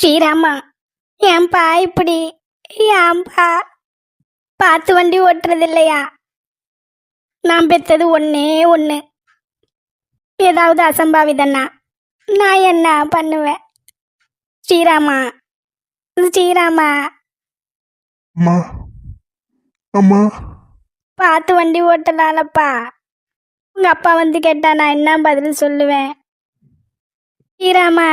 ஸ்ரீராமா, ஏன்பா இப்படி? ஏன்பா பார்த்து வண்டி ஓட்டுறது இல்லையா? நான் பெற்றது ஒன்னே ஒன்று. ஏதாவது அசம்பாவிதன்னா நான் என்ன பண்ணுவேன்? ஸ்ரீராமா, ஸ்ரீராமா, அம்மா அம்மா பார்த்து வண்டி ஓட்டலாம்லப்பா. உங்க அப்பா வந்து கேட்டா நான் என்ன பதில் சொல்லுவேன்? ஸ்ரீராமா,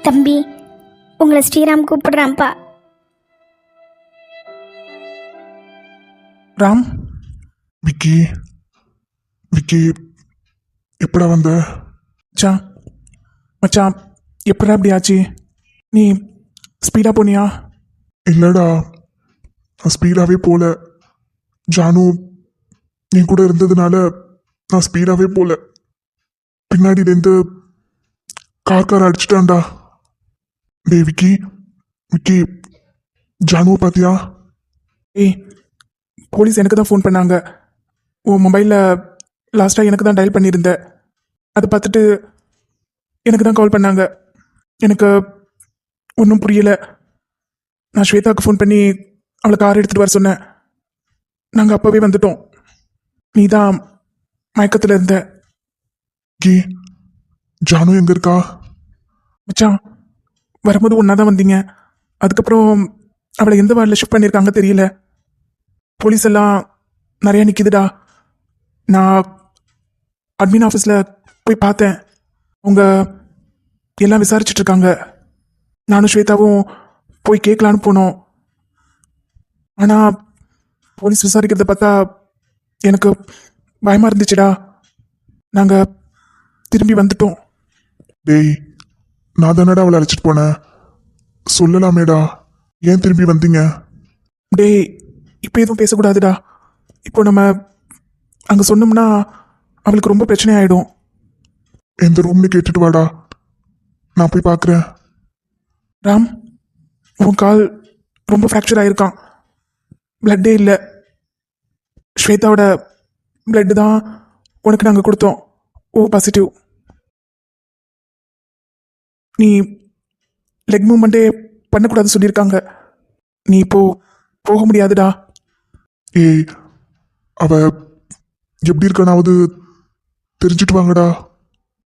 தம்பி, உங்களை ஸ்ரீராம் கூப்பிடுறான்ப்பா. ராம், விக்கி விக்கி எப்படா வந்த? மச்சான் மச்சான் எப்படா இப்படி ஆச்சு? நீ ஸ்பீடாக போனியா? இல்லடா, நான் ஸ்பீடாகவே போல. ஜானு என் கூட இருந்ததுனால நான் ஸ்பீடாகவே போல. பின்னாடியிலேருந்து கார் அடிச்சிட்டான்டா. டேய் விக்கி விக்கி, ஜானுவை பார்த்தியா? ஏய், போலீஸ் எனக்கு தான் ஃபோன் பண்ணாங்க. உன் மொபைலில் லாஸ்ட்டாக எனக்கு தான் டயல் பண்ணியிருந்தேன். அதை பார்த்துட்டு எனக்கு தான் கால் பண்ணாங்க. எனக்கு ஒன்றும் புரியலை. நான் ஸ்வேதாவுக்கு ஃபோன் பண்ணி அவளை கார் எடுத்துகிட்டு வர சொன்னேன். நாங்கள் அப்போவே வந்துட்டோம். நீ தான் மயக்கத்தில் இருந்த. விக்கி, ஜானு எங்கே இருக்கா? மச்சான், வரும்போது ஒன்றா தான் வந்தீங்க. அதுக்கப்புறம் அவளை எந்த வார்டில் ஷிஃப்ட் பண்ணியிருக்காங்க தெரியல. போலீஸ் எல்லாம் நிறையா நிற்கிதுடா. நான் அட்மின் ஆஃபீஸில் போய் பார்த்தேன். அவங்க எல்லாம் விசாரிச்சுட்டு இருக்காங்க. நானும் ஸ்வேதாவும் போய் கேட்கலான்னு போனோம். ஆனால் போலீஸ் விசாரிக்கிறத பார்த்தா எனக்கு பயமாக இருந்துச்சுடா. நாங்கள் திரும்பி வந்துட்டோம். டேய், நான் தானடா அவளை அழைச்சிட்டு போனேன். சொல்லலாமேடா, ஏன் திரும்பி வந்தீங்க? டேய், இப்போ எதுவும் பேசக்கூடாதுடா. இப்போ நம்ம அங்கே சொன்னோம்னா அவளுக்கு ரொம்ப பிரச்சனை ஆகிடும். எந்த ரூம்னு கேட்டுட்டு வாடா, நான் போய் பார்க்குறேன். ராம், உன் கால் ரொம்ப ஃப்ராக்சர் ஆகிருக்கான். பிளட்டே இல்லை. ஸ்வேதாவோட பிளட்டு தான் உனக்கு நாங்கள் கொடுத்தோம். O positive. நீ லெக் மூவ்மெண்ட்டே பண்ணக்கூடாது சொல்லியிருக்காங்க. நீ இப்போ போக முடியாதுடா. ஏய், அவ எப்படி இருக்கானாவது தெரிஞ்சுட்டு வாங்கடா.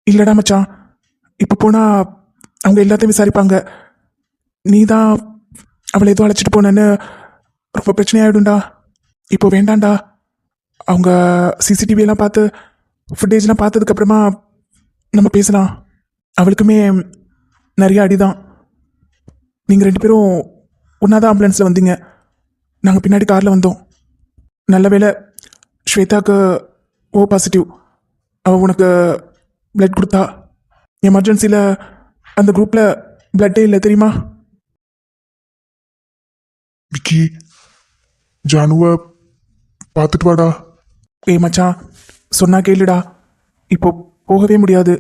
இல்லைடா மச்சான், இப்போ போனால் அவங்க எல்லாத்தையும் விசாரிப்பாங்க. நீ தான் அவளை ஏதோ அழைச்சிட்டு போனேன்னு ரொம்ப பிரச்சனையாயிடும்டா. இப்போ வேண்டாம்டா. அவங்க சிசிடிவியெல்லாம் பார்த்து ஃபுட்டேஜ்லாம் பார்த்ததுக்கப்புறமா நம்ம பேசலாம். அவளுக்குமே நிறைய அடிதான். நீங்கள் 2 பேரும் ஒன்றா தான் ஆம்புலன்ஸில் வந்தீங்க. நாங்கள் பின்னாடி காரில் வந்தோம். நல்ல வேளை ஸ்வேதாவுக்கு ஓ பாசிட்டிவ். அவள் உனக்கு பிளட் கொடுத்தா. எமர்ஜென்சியில் அந்த குரூப்பில் பிளட்டே இல்லை தெரியுமா? விக்கி, ஜானுவை பார்த்துட்டு வாடா. ஏய் மச்சான், சொன்னா கேளுடா. இப்போ போகவே முடியாது.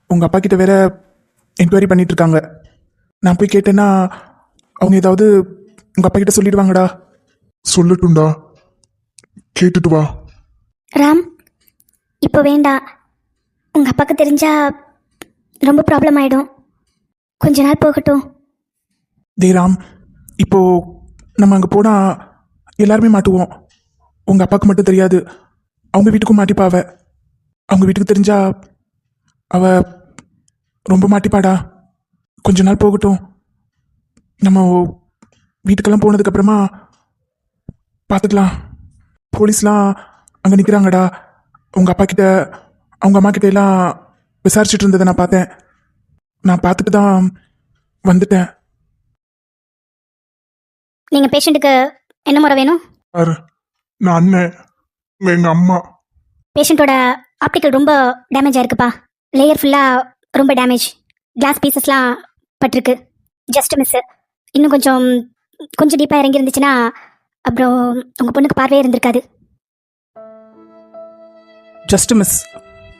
உங்கள் அப்பா கிட்ட வேற என்கொயரி பண்ணிட்டு இருக்காங்க. நான் போய் கேட்டேன்னா அவங்க ஏதாவது உங்கள் அப்பா கிட்ட சொல்லிடுவாங்கடா. சொல்லட்டும்டா, கேட்டுட்டு வா. ராம், இப்போ வேண்டாம். உங்கள் அப்பாவுக்கு தெரிஞ்சா ரொம்ப ப்ராப்ளம் ஆகிடும். கொஞ்ச நாள் போகட்டும். டேய் ராம், இப்போ நம்ம அங்கே போனால் எல்லாருமே மாட்டுவோம். உங்கள் அப்பாவுக்கு மட்டும் தெரியாது, அவங்க வீட்டுக்கும் மாட்டிப்பா அவ. அவங்க வீட்டுக்கு தெரிஞ்சா அவ ரொம்ப மாட்டிப்பாடா. கொஞ்ச நாள் போகட்டும். நம்ம வீட்டுக்கெல்லாம் போனதுக்கப்புறமா பார்த்துக்கலாம். போலீஸ்லாம் அங்கே நிற்கிறாங்கடா. உங்கள் அப்பா கிட்ட அவங்க அம்மா கிட்ட எல்லாம் விசாரிச்சுட்டு இருந்ததை நான் பார்த்தேன். நான் பார்த்துட்டு தான் வந்துட்டேன். நீங்கள் பேஷண்ட்டுக்கு என்ன முறை வேணும்? யாரு? நான் அண்ணன், எங்க அம்மா. பேஷண்ட்டோட ஆப்டிக்கல் ரொம்ப டேமேஜ் ஆயிருக்குப்பா. லேயர் ஃபுல்லாக ரொம்ப டேமேஜ். கிளாஸ் பீசஸ்லாம் பட்டிருக்கு. Just miss. இன்னும் கொஞ்சம் டீப்பாக இறங்கி இருந்துச்சுன்னா அப்புறம் உங்கள் பொண்ணுக்கு பார்வையே இருந்திருக்காது. Just miss.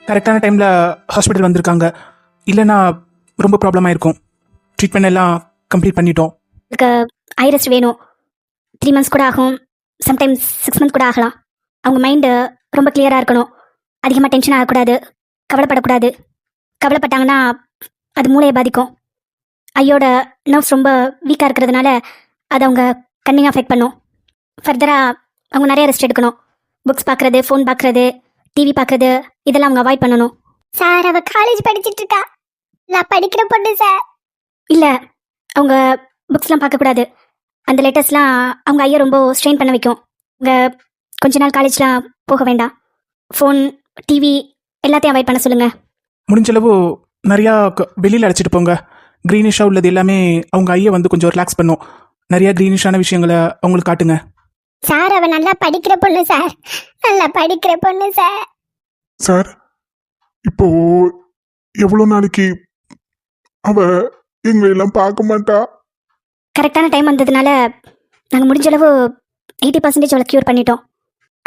கரெக்டான டைமில் ஹாஸ்பிட்டல் வந்திருக்காங்க. இல்லைன்னா ரொம்ப ப்ராப்ளம் ஆயிருக்கும். ட்ரீட்மெண்ட் எல்லாம் கம்ப்ளீட் பண்ணிட்டோம். இதுக்கு ஐ ரெஸ்ட் வேணும். 3 months கூட ஆகும், சம்டைம்ஸ் 6 months கூட ஆகலாம். அவங்க மைண்டு ரொம்ப கிளியராக இருக்கணும். அதிகமாக டென்ஷன் ஆகக்கூடாது, கவலைப்படக்கூடாது. கவலைப்பட்டாங்கன்னா அது மூளையை பாதிக்கும். ஐயோட நர்வ்ஸ் ரொம்ப வீக்காக இருக்கிறதுனால அது அவங்க கண்ணையும் அஃபெக்ட் பண்ணும். ஃபர்தராக அவங்க நிறைய ரெஸ்ட் எடுக்கணும். புக்ஸ் பார்க்குறது, ஃபோன் பார்க்குறது, டிவி பார்க்குறது இதெல்லாம் அவங்க அவாய்ட் பண்ணணும். சார் அவ காலேஜ் படிச்சிட்டு இருக்கா. நான் படிக்கிற பொண்ணு சார். இல்லை, அவங்க புக்ஸ்லாம் பார்க்கக்கூடாது. அந்த லெட்டர்ஸ்லாம் அவங்க ஐயா ரொம்ப ஸ்ட்ரெயின் பண்ண வைக்கும். அவங்க கொஞ்ச நாள் காலேஜ்லாம் போக வேண்டாம். ஃபோன், டிவி எல்லாத்தையும் அவாய்ட் பண்ண சொல்லுங்கள். முடிஞ்சளவு நிறையா வெளியில் அழைச்சிட்டு போங்க. க்ரீனிஷாக உள்ளது எல்லாமே அவங்க ஐயை வந்து கொஞ்சம் ரிலாக்ஸ் பண்ணும். நிறையா க்ரீனிஷான விஷயங்களை அவங்களுக்கு காட்டுங்க. சார் அவ நல்லா படிக்கிற பொண்ணு சார். நல்லா படிக்கிற பொண்ணு சார். சார் இப்போ எவ்வளோ நாளைக்கு அவ எங்களை எல்லாம் பார்க்க மாட்டா? கரெக்டான டைம் வந்ததுனால நாங்கள் முடிஞ்ச அளவு 80% அவளை க்யூர் பண்ணிட்டோம்.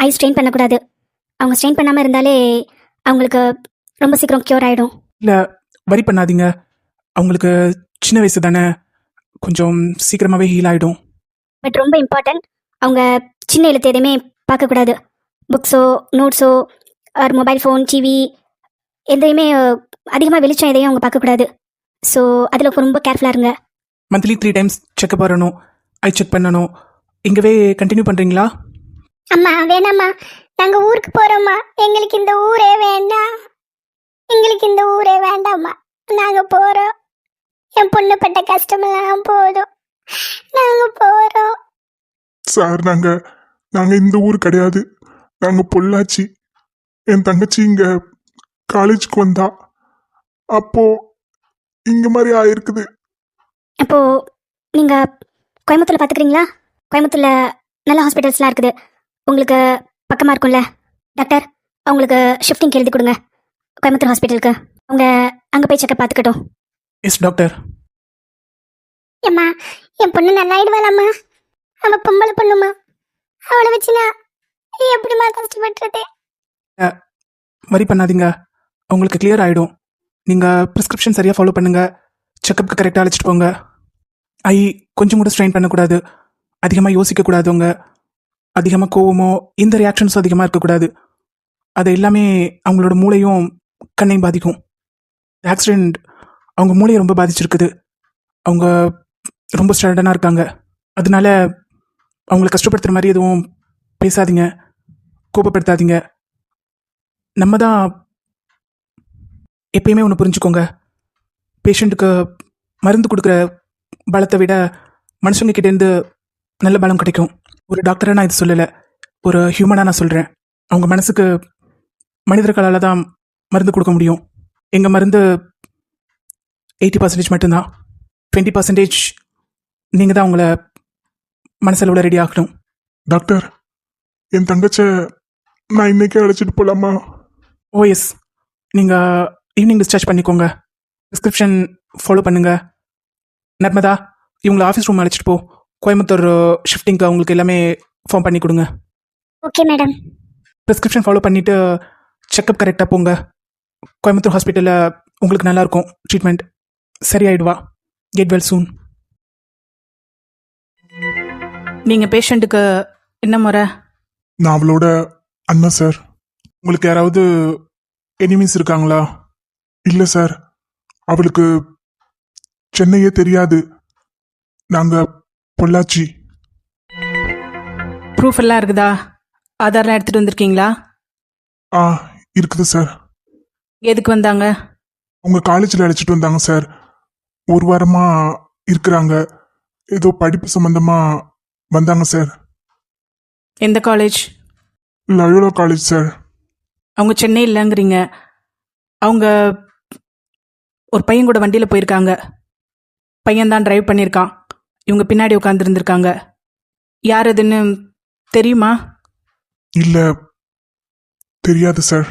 ஐ ஸ்ட்ரெயின் பண்ணக்கூடாது. அவங்க ஸ்ட்ரெயின் பண்ணாமல் இருந்தாலே அவங்களுக்கு ரொம்ப சீக்கிரம் க்யூர் ஆகிடும். இல்லை, வரி பண்ணாதீங்க. அவங்களுக்கு சின்ன வயசு தானே, கொஞ்சம் சீக்கிரமாகவே ஹீல் ஆகிடும். பட் ரொம்ப இம்பார்ட்டன்ட், அவங்க சின்ன எழுத்து எதையுமே பார்க்கக்கூடாது. புக்ஸோ, நோட்ஸோ, ஒரு மொபைல் ஃபோன், டிவி எதையுமே அதிகமாக வெளிச்சம் எதையும் அவங்க பார்க்கக்கூடாது. ஸோ அதில் ரொம்ப கேர்ஃபுல்லாக இருங்க. மந்த்லி 3 times செக்அப் வரணும், ஐ செக் பண்ணணும். இங்கவே கண்டினியூ பண்ணுறீங்களா? அம்மா வேணாம்மா, நாங்க ஊருக்கு போறோம்மா. எங்களுக்கு இந்த ஊரே வேண்டாம். எங்களுக்கு இந்த ஊரே வேண்டாம்மா. நாங்க போறோம். என் பொண்ணு பட்ட கஷ்டமெல்லாம் போதும். நாங்க போறோம். சார் நாங்க இந்த ஊர் கிடையாது, நாங்க பொள்ளாச்சி. என் தங்கச்சி இங்க காலேஜுக்கு வந்தா, அப்போ இங்க மாதிரி ஆயிருக்குது. அப்போது நீங்கள் கோயம்புத்தூரில் பார்த்துக்கிறீங்களா? கோயம்புத்தூரில் நல்ல ஹாஸ்பிட்டல்ஸ்லாம் இருக்குது, உங்களுக்கு பக்கமாக இருக்கும்ல. டாக்டர் அவங்களுக்கு ஷிஃப்டிங் எழுதி கொடுங்க கோயம்புத்தூர் ஹாஸ்பிட்டலுக்கு. அவங்க அங்கே போய் செக்கப் பார்த்துக்கட்டும். Yes doctor. ஏம்மா என் பொண்ணு நல்லாயிடுவாளாம்மா. அவ பொம்பளை பொண்ணுமா. அவளை வச்சுனா எப்படிம்மா கஷ்டப்பட்டுறது? வரி பண்ணாதீங்க, அவங்களுக்கு கிளியர் ஆகிடும். நீங்கள் ப்ரிஸ்கிரிப்ஷன் சரியாக ஃபாலோ பண்ணுங்கள். செக்கப்புக்கு கரெக்டாக அழைச்சிட்டு போங்க. ஐ கொஞ்சம் கூட ஸ்ட்ரெயின் பண்ணக்கூடாது, அதிகமாக யோசிக்கக்கூடாது. அவங்க அதிகமாக கோவமோ இந்த ரியாக்ஷன்ஸும் அதிகமாக இருக்கக்கூடாது. அது எல்லாமே அவங்களோட மூளையும் கண்ணையும் பாதிக்கும். ஆக்சிடெண்ட் அவங்க மூளையை ரொம்ப பாதிச்சிருக்குது. அவங்க ரொம்ப ஸ்டாண்டர்டாக இருக்காங்க. அதனால அவங்கள கஷ்டப்படுத்துகிற மாதிரி எதுவும் பேசாதீங்க, கோபப்படுத்தாதீங்க. நம்ம தான் எப்பயுமே ஒன்று புரிஞ்சுக்கோங்க, பேஷண்ட்டுக்கு மருந்து கொடுக்குற பலத்தை விட மனுஷங்க கிட்டேருந்து நல்ல பலம் கிடைக்கும். ஒரு டாக்டராக நான் இது சொல்லலை, ஒரு ஹியூமனாக நான் சொல்கிறேன். அவங்க மனசுக்கு மனிதர்களால் தான் மருந்து கொடுக்க முடியும். எங்கள் மருந்து 80% மட்டும்தான். 20% நீங்கள் தான் அவங்கள மனசளவில் ரெடி ஆகணும். டாக்டர், என் தங்கச்ச நான் இன்னைக்கே அழைச்சிட்டு போலாமா? ஓஎஸ், நீங்கள் ஈவினிங் டிஸ்சார்ஜ் பண்ணிக்கோங்க. ப்ரிஸ்கிரிப்ஷன் ஃபாலோ பண்ணுங்கள். நர்மதா, இவங்களை ஆஃபீஸ் ரூம் அழைச்சிட்டு போ. கோயம்புத்தூர் ஷிஃப்டிங்க்கு அவங்களுக்கு எல்லாமே ஃபார்ம் பண்ணி கொடுங்க. Okay madam. ப்ரிஸ்கிரிப்ஷன் ஃபாலோ பண்ணிவிட்டு செக்கப் கரெக்டாக போங்க. கோயம்புத்தூர் ஹாஸ்பிட்டலில் உங்களுக்கு நல்லாயிருக்கும் ட்ரீட்மெண்ட். சரியாயிடுவா. Get well soon. நீங்கள் பேஷண்ட்டுக்கு என்ன முறை? நான் அவளோட அண்ணன் சார். உங்களுக்கு யாராவது எனிமீஸ் இருக்காங்களா? இல்லை சார், அவளுக்கு சென்னையே தெரியாது. நாங்கள் பொள்ளாச்சி. ப்ரூஃப் எல்லாம் இருக்குதா? ஆதார்லாம் எடுத்துகிட்டு வந்திருக்கீங்களா? ஆ இருக்குது சார். எதுக்கு வந்தாங்க? உங்க காலேஜில் அழைச்சிட்டு வந்தாங்க சார். ஒரு வாரமா இருக்கிறாங்க. ஏதோ படிப்பு சம்பந்தமா வந்தாங்க சார். எந்த காலேஜ்? Loyola college sir. அவங்க சென்னை இல்லைங்கிறீங்க. அவங்க ஒரு பையன் கூட வண்டியில் போயிருக்காங்க. பையன் தான் டிரைவ் பண்ணியிருக்கான். இவங்க பின்னாடி உட்காந்துருந்துருக்காங்க. யார் அதுன்னு தெரியுமா? இல்லை, தெரியாது சார்.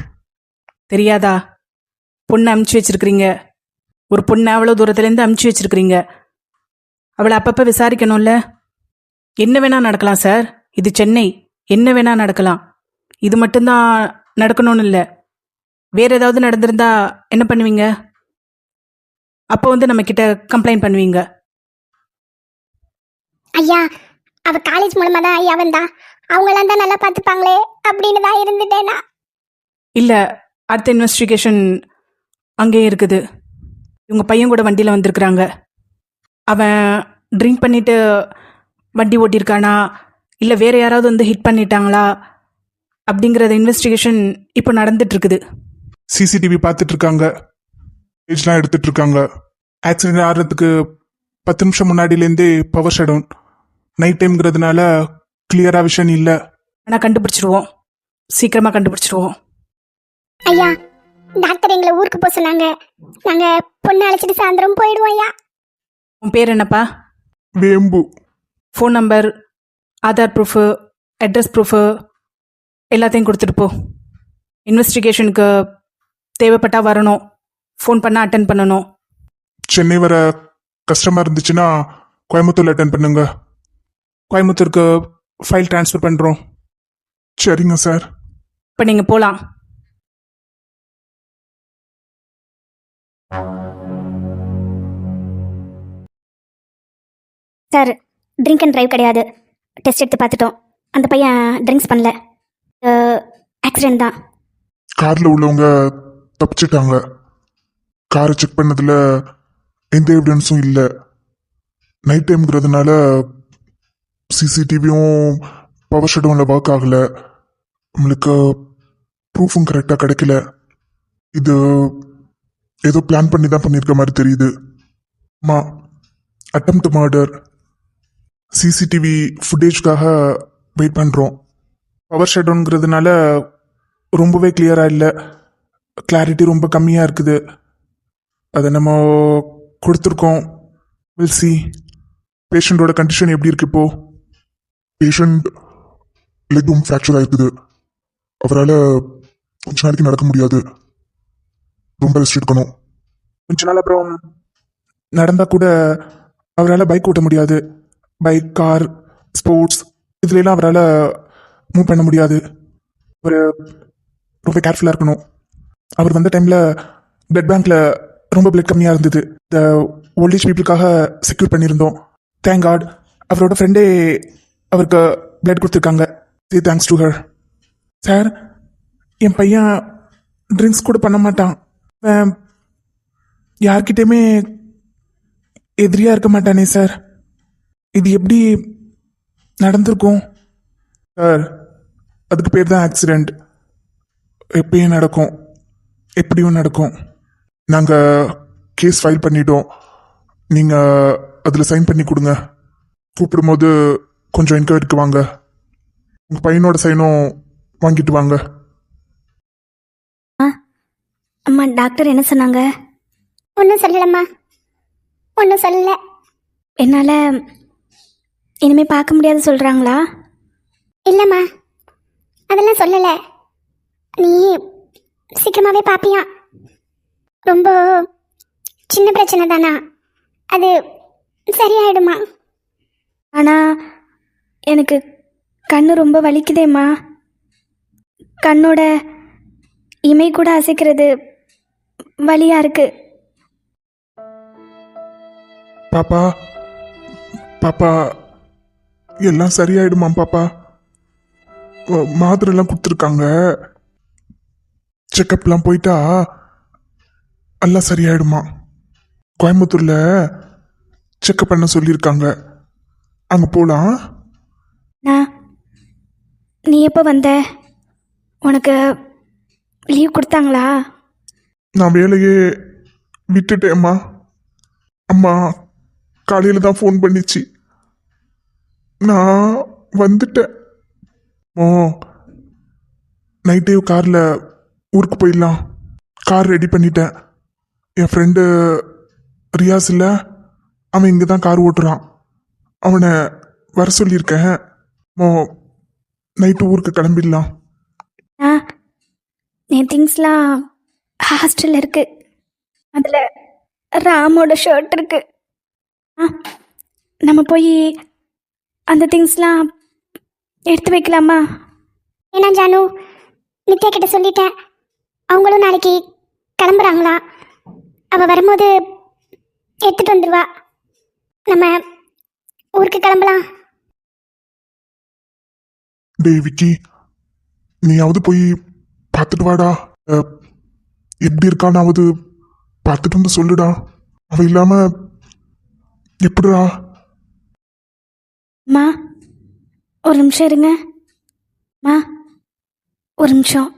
தெரியாதா? பொண்ணை அமுச்சு வச்சிருக்கிறீங்க. ஒரு பொண்ணை அவ்வளோ தூரத்துலேருந்து அமுச்சு வச்சிருக்கிறீங்க. அவளை அப்பப்போ விசாரிக்கணும்ல. என்ன வேணா நடக்கலாம் சார், இது சென்னை. என்ன வேணா நடக்கலாம். இது மட்டும்தான் நடக்கணும்னு இல்லை. வேற ஏதாவது நடந்திருந்தா என்ன பண்ணுவீங்க? அப்போ வந்து நம்ம கிட்ட கம்ப்ளைண்ட் பண்ணுவீங்க. ஐயா, அவ காலேஜ் மூலமா தான் ஐயா வந்தா. அவங்களாம் தான் நல்லா பார்த்துப்பாங்களே அப்படின்னு தான் இருந்துட்டேனா. இல்லை, அடுத்த இன்வெஸ்டிகேஷன் அங்கேயே இருக்குது. இவங்க பையன் கூட வண்டியில் வந்திருக்கிறாங்க. அவன் ட்ரிங்க் பண்ணிட்டு வண்டி ஓட்டியிருக்கானா இல்லை வேற யாராவது வந்து ஹிட் பண்ணிட்டாங்களா அப்படிங்கிறத இன்வெஸ்டிகேஷன் இப்போ நடந்துட்டு இருக்குது. சிசிடிவி பார்த்துட்டு இருக்காங்க, பேஜ்லாம் எடுத்துட்டு இருக்காங்க. ஆக்சிடென்ட் ஆகிறதுக்கு 10 நிமிஷம் முன்னாடியிலேருந்தே பவர் ஷட் டவுன். நைட் டைம்ங்கிறதுனால கிளியரா விஷன் இல்லை. ஆனால் கண்டுபிடிச்சிருவோம், சீக்கிரமாக கண்டுபிடிச்சிருவோம். ஐயா, டாக்டர் எங்களை ஊருக்கு போக சொன்னாங்க. நாங்க பொண்ணு அழைச்சிட்டு சாயந்தரம் போயிடுவோம் ஐயா. உன் பேர் என்னப்பா? வேம்பு. Phone number, Aadhaar proof, address proof எல்லாத்தையும் கொடுத்துட்டு போ. இன்வெஸ்டிகேஷனுக்கு தேவைப்பட்டா வரணும், ஃபோன் பண்ணால் அட்டன் பண்ணணும். சென்னை வர கஷ்டமா இருந்துச்சுன்னா கோயம்புத்தூர்ல அட்டன் பண்ணுங்க. கோயம்புத்தூருக்கு ஃபைல் ட்ரான்ஸ்ஃபர் பண்றோம். சரிங்க சார். இப்போ நீங்கள் போகலாம். சார், ட்ரிங்க் அண்ட் டிரைவ் கிடையாது. டெஸ்ட் எடுத்து பார்த்துட்டோம். அந்த பையன் ட்ரிங்க்ஸ் பண்ணல. ஆக்சிடென்ட் தான். கார்ல உள்ளவங்க தப்பிச்சிட்டாங்க. காரை செக் பண்ணதுல எந்த எவிடன்ஸும் இல்லை. நைட் டைம்ங்கிறதுனால சிசிடிவியும் பவர் ஷட்டவுன்ல ஒர்க் ஆகல. நம்மளுக்கு ப்ரூஃபும் கரெக்டாக கிடைக்கல. இது ஏதோ பிளான் பண்ணி தான் பண்ணியிருக்க மாதிரி தெரியுது. அம்மா, அட்டெம்ப்ட் மர்டர். சிசிடிவி ஃபுட்டேஜ்க்காக வெயிட் பண்ணுறோம். பவர் ஷட்டவுன்ங்கிறதுனால ரொம்பவே கிளியராக இல்லை, கிளாரிட்டி ரொம்ப கம்மியாக இருக்குது. அதை நம்ம கொடுத்துருக்கோம். Will see. பேஷண்ட்டோட கண்டிஷன் எப்படி இருக்கு இப்போ? பேஷண்ட் லெக்கும் ஃப்ராக்சர் ஆயிருக்குது. அவரால் கொஞ்ச நாளைக்கு நடக்க முடியாது. ரொம்ப ரெஸ்ட் எடுக்கணும். கொஞ்ச நாள் அப்புறம் நடந்தால் கூட அவரால் பைக் ஓட்ட முடியாது. பைக், கார், ஸ்போர்ட்ஸ் இதுலலாம் அவரால் மூவ் பண்ண முடியாது. ஒரு ரொம்ப கேர்ஃபுல்லாக இருக்கணும். அவர் வந்த டைமில் பிளட் பேங்க்கில் ரொம்ப பிளட் கம்மியாக இருந்தது. இந்த ஓல்டேஜ் பீப்புளுக்காக செக்யூர் பண்ணியிருந்தோம். தேங்க் காட் அவரோட ஃப்ரெண்டே அவருக்கு பிளட் கொடுத்துருக்காங்க. Say thanks to her. Sir, என் பையன் ட்ரிங்க்ஸ் கூட பண்ண மாட்டான். யார்கிட்டயுமே எதிரியாக இருக்க மாட்டானே சார். இது எப்படி நடந்திருக்கும்? சார், அதுக்கு பேர் தான் ஆக்சிடெண்ட். எப்பயும் நடக்கும், எப்படியும் நடக்கும். நாங்கள் கேஸ் ஃபைல் பண்ணிட்டோம். நீங்கள் அதில் சைன் பண்ணி கொடுங்க. கூப்பிடும்போது கொஞ்சம் என்கொயரிக்கு வாங்க. உங்கள் பையனோட சைனும் வாங்கிட்டு வாங்க. அம்மா, டாக்டர் என்ன சொன்னாங்க? ஒன்றும் சொல்லலம்மா, ஒன்றும் சொல்லல. என்னால் இனிமேல் பார்க்க முடியாது சொல்கிறாங்களா? இல்லைம்மா, அதெல்லாம் சொல்லலை. நீ சீக்கிரமாகவே பாப்பியா? ரொம்ப சின்ன பிரச்சனை தானா, அது சரியாயிடுமா? ஆனால் எனக்கு கண்ணு ரொம்ப வலிக்குதேம்மா. கண்ணோட இமை கூட அசைக்கிறது வலியாக இருக்கு. பாப்பா, பாப்பா, எல்லாம் சரியாயிடுமா பாப்பா? மாத்திரைலாம் கொடுத்துருக்காங்க. செக்கப்லாம் போயிட்டா எல்லாம் சரியாயிடுமா. கோயம்புத்தூர்ல செக்கப் பண்ண சொல்லியிருக்காங்க. அங்கே போகலாம். நான் நீ எப்போ வந்த? உனக்கு லீவ் கொடுத்தாங்களா? நான் வேலையே விட்டுட்டேம்மா. அம்மா காலையில் தான் ஃபோன் பண்ணிச்சு. நான் வந்துட்டேன். ஓ, நைட்டே காரில் ஊருக்கு போயிடலாம். கார் ரெடி பண்ணிட்டேன். என் ஃப்ரெண்டு ரியாஸ் இல்லை, அவன் இங்கே தான் கார் ஓட்டுறான். அவனை வர சொல்லியிருக்கேன். ஓ, நைட்டு ஊருக்கு கிளம்பிடலாம். என் திங்ஸ்லாம் ஹாஸ்டலில் இருக்கு. அதில் ராமோட ஷர்ட் இருக்கு. நம்ம போய் அந்த திங்ஸ்லாம் எடுத்து வைக்கலாமா? ஏன்னா ஜானு, நித்யா கிட்ட சொல்லிட்டேன். அவங்களும் நாளைக்கு கிளம்புறாங்களா. அவள் வரும்போது எடுத்துட்டு வந்துடுவா. நம்ம ஊருக்கு கிளம்பலாம். டேய் விக்கி, நீயாவது போய் பார்த்துட்டு வாடா. எப்படி இருக்கானாவது பார்த்துட்டு வந்து சொல்லுடா. அவ இல்லாம எப்படிடா? மா ஒரு நிமிஷம் இருங்க. மா ஒரு நிமிஷம்.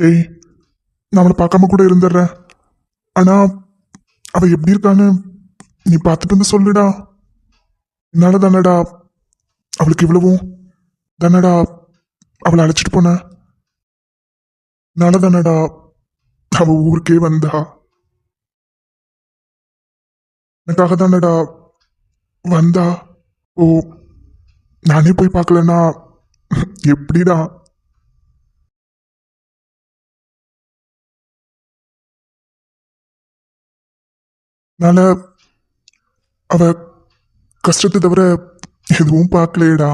ஏய், நான் அவளை பார்க்காம கூட இருந்துடுறேன். ஆனா அவ எப்படி இருக்கான்னு நீ பார்த்துட்டு வந்து சொல்லுடா. என்னால தானடா அவளுக்கு இவ்வளவும் தானடா அவளை அழைச்சிட்டு போன. என்னால தானடா அவ ஊருக்கே வந்தா. எனக்காக தானடா வந்தா. ஓ, நானே போய் பார்க்கலன்னா எப்படிடா? என்னால அவ கஷ்டத்தை தவிர எதுவும் பார்க்கலையேடா.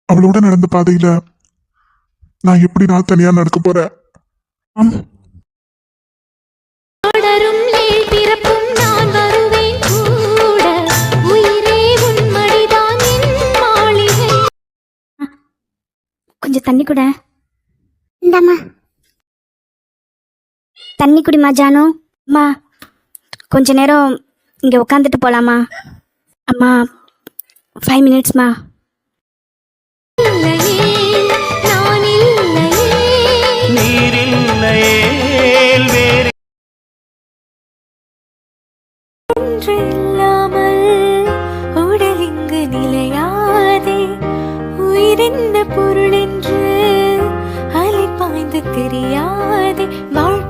அவளோட நடந்த பாதையில நான் எப்படி நான் தனியா நடக்க போறேன்? தொடரும் நீள் பிறப்பும் நான் வருவேன் கூட உயிரே உன் மடிதான் என் மாளிகை. கொஞ்சம் தண்ணி கூட. இந்தம்மா. தண்ணி குடிமா ஜானு. அம்மா கொஞ்ச நேரம் இங்கே உட்காந்துட்டு போகலாமா? அம்மா 5 மினிட்ஸ்மா. இல்லையே நான் இல்லையே ஒன்று இல்லாமல் உடல் இங்கு நிலையாதே. உயிரென்ன பொருள் என்று அலை பாய்ந்து தெரியாதே. வாழ்க்கை